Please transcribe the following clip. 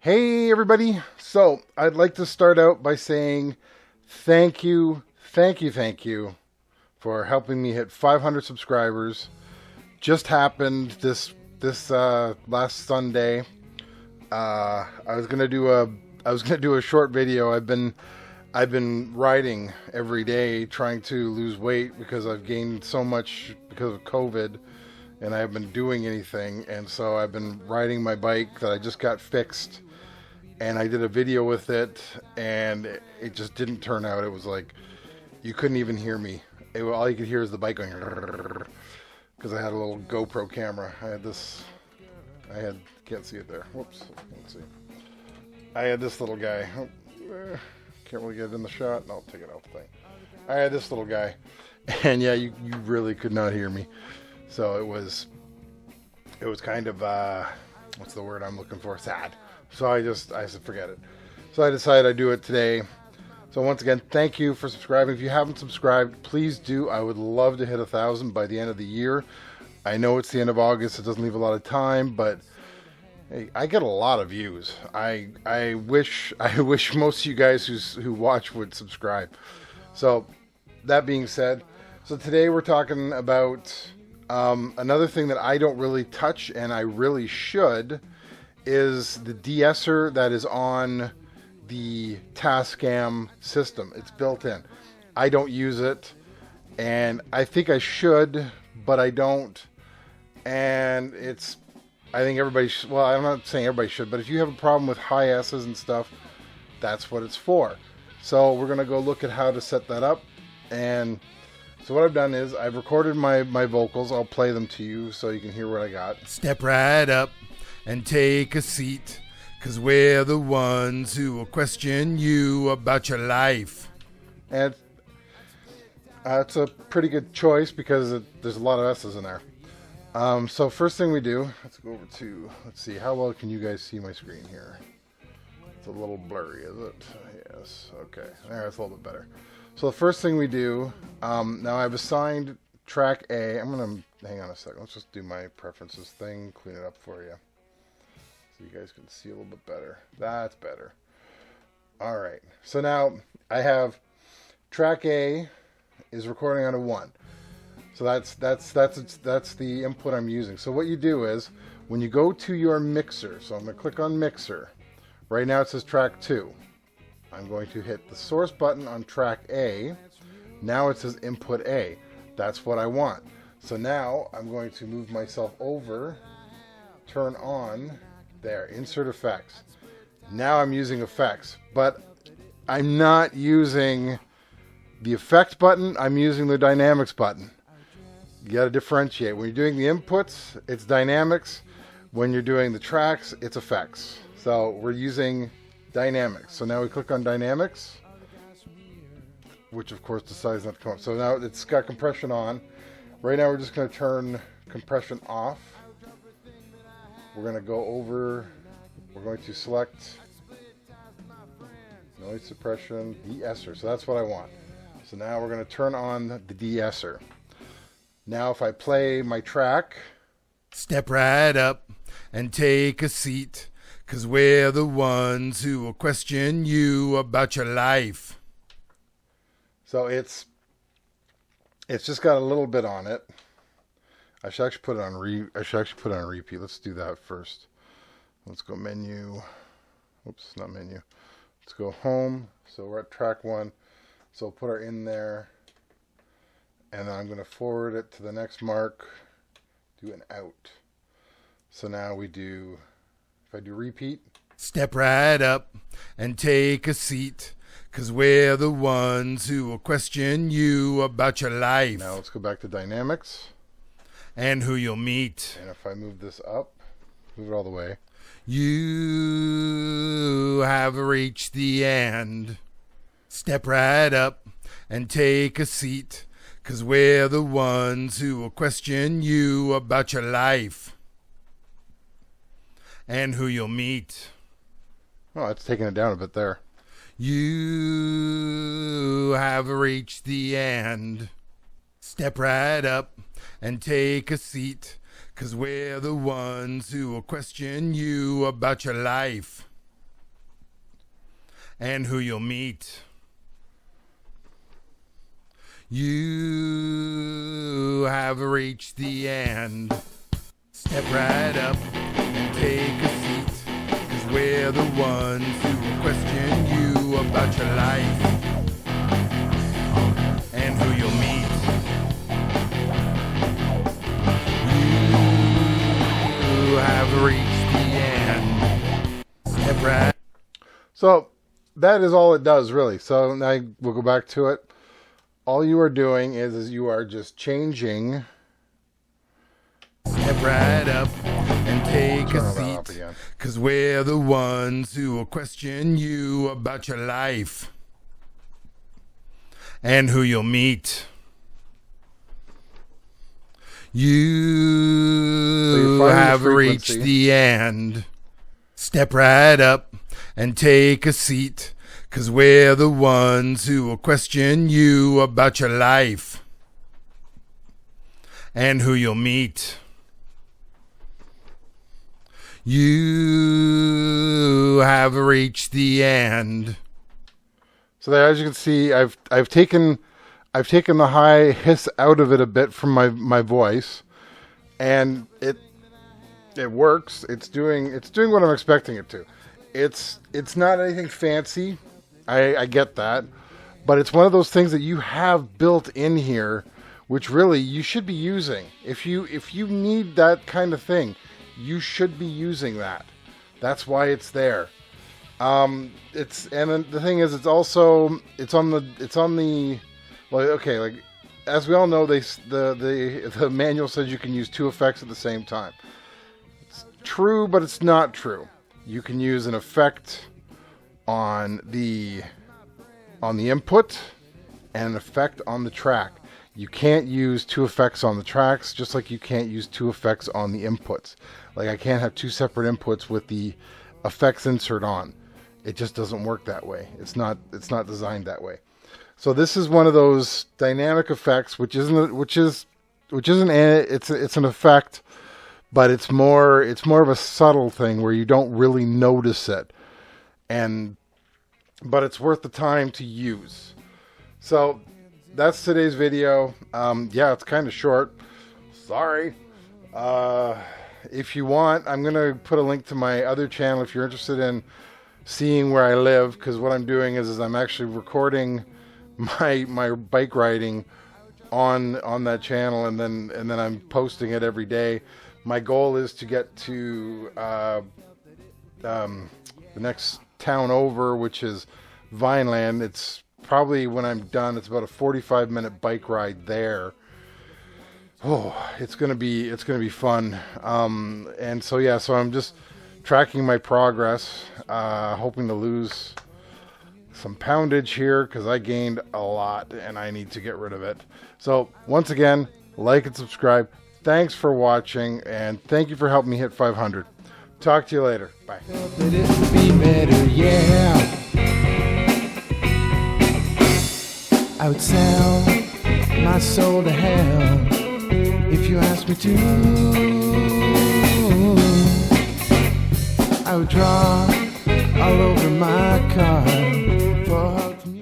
Hey everybody. So I'd like to start out by saying thank you for helping me hit 500 subscribers. Just happened this last Sunday. I was gonna do a short video. I've been riding every day trying to lose weight because I've gained so much because of COVID, and I haven't been doing anything. And so I've been riding my bike that I just got fixed. And I did a video with it, and it just didn't turn out. It was like, you couldn't even hear me. All you could hear is the bike going, because I had a little GoPro camera. Can't see it there. Whoops, let's see. I had this little guy. Can't really get it in the shot. No, I'll take it out the thing. I had this little guy, and yeah, you really could not hear me. So it was kind of, what's the word I'm looking for? Sad. So I said, forget it. So I decided I'd do it today. So once again, thank you for subscribing. If you haven't subscribed, please do. I would love to hit 1,000 by the end of the year. I know it's the end of August. It doesn't leave a lot of time, but hey, I get a lot of views. I wish most of you guys who watch would subscribe. So that being said, so today we're talking about another thing that I don't really touch, and I really should, is the De-Esser that is on the Tascam system. It's built in. I don't use it, and I think I should, but I don't. And I think everybody should, well, I'm not saying everybody should, but if you have a problem with high S's and stuff, that's what it's for. So we're going to go look at how to set that up. And so what I've done is I've recorded my vocals. I'll play them to you so you can hear what I got. Step right up and take a seat, 'cause we're the ones who will question you about your life. And it's a pretty good choice because there's a lot of S's in there. So first thing we do, let's go over to, let's see, how well can you guys see my screen here? It's a little blurry, is it? Yes, okay, there, it's a little bit better. So the first thing we do, now I've assigned track A. I'm going to, hang on a second, let's just do my preferences thing, clean it up for you, so you guys can see a little bit better. That's better. All right. So now I have track A is recording on a 1. So that's the input I'm using. So what you do is when you go to your mixer, so I'm going to click on mixer. Right now it says track 2. I'm going to hit the source button on track A. Now it says input A. That's what I want. So now I'm going to move myself over, turn on, there, insert effects. Now I'm using effects, but I'm not using the effect button, I'm using the dynamics button. You got to differentiate. When you're doing the inputs, it's dynamics. When you're doing the tracks, it's effects. So we're using dynamics. So now we click on dynamics, which of course decides not to come up. So now it's got compression on. Right now we're just going to turn compression off. We're going to go over, we're going to select noise suppression, De-Esser. So that's what I want. So now we're going to turn on the De-Esser. Now if I play my track. Step right up and take a seat, 'cause we're the ones who will question you about your life. So it's just got a little bit on it. I should actually put it on repeat. Let's do that first. Let's go menu. Oops, not menu. Let's go home. So we're at track 1. So we'll put her in there. And then I'm going to forward it to the next mark. Do an out. So now we do, if I do repeat. Step right up and take a seat, 'cause we're the ones who will question you about your life. Now let's go back to dynamics. And who you'll meet. And if I move this up, move it all the way. You have reached the end. Step right up and take a seat, 'cause we're the ones who will question you about your life. And who you'll meet. Oh, it's taking it down a bit there. You have reached the end. Step right up and take a seat, 'cause we're the ones who will question you about your life. and who you'll meet. You have reached the end. Step right up and take a seat, 'cause we're the ones who will question you about your life and who you'll meet. You have reached the end. Step right. So that is all it does, really. So now we'll go back to it. All you are doing is you are just changing. Step right up and take a seat, 'cause we're the ones who will question you about your life and who you'll meet. You have reached the end. Step right up and take a seat, 'cause we're the ones who will question you about your life and who you'll meet. You have reached the end. So there, as you can see, I've taken the high hiss out of it a bit from my voice, and it works. It's doing what I'm expecting it to. It's not anything fancy. I get that, but it's one of those things that you have built in here, which really you should be using. If you need that kind of thing, you should be using that. That's why it's there. And then the thing is, it's on the well, okay, like as we all know, the manual says you can use two effects at the same time. It's true, but it's not true. You can use an effect on the input and an effect on the track. You can't use two effects on the tracks, just like you can't use two effects on the inputs. Like I can't have two separate inputs with the effects insert on. It just doesn't work that way. It's not designed that way. So this is one of those dynamic effects, which isn't it's an effect, but it's more of a subtle thing where you don't really notice it, but it's worth the time to use. So that's today's video. Yeah, it's kind of short. Sorry. If you want, I'm going to put a link to my other channel if you're interested in seeing where I live, because what I'm doing is I'm actually recording my bike riding on that channel, and then I'm posting it every day. My goal is to get to the next town over, which is Vineland. It's probably, when I'm done, it's about a 45-minute bike ride there. Oh, it's gonna be fun. And so yeah, so I'm just tracking my progress, hoping to lose some poundage here, because I gained a lot and I need to get rid of it. So once again, like and subscribe. Thanks for watching, and thank you for helping me hit 500. Talk to you later. Bye. I would sell my soul to hell if you asked me to. I would draw all over my car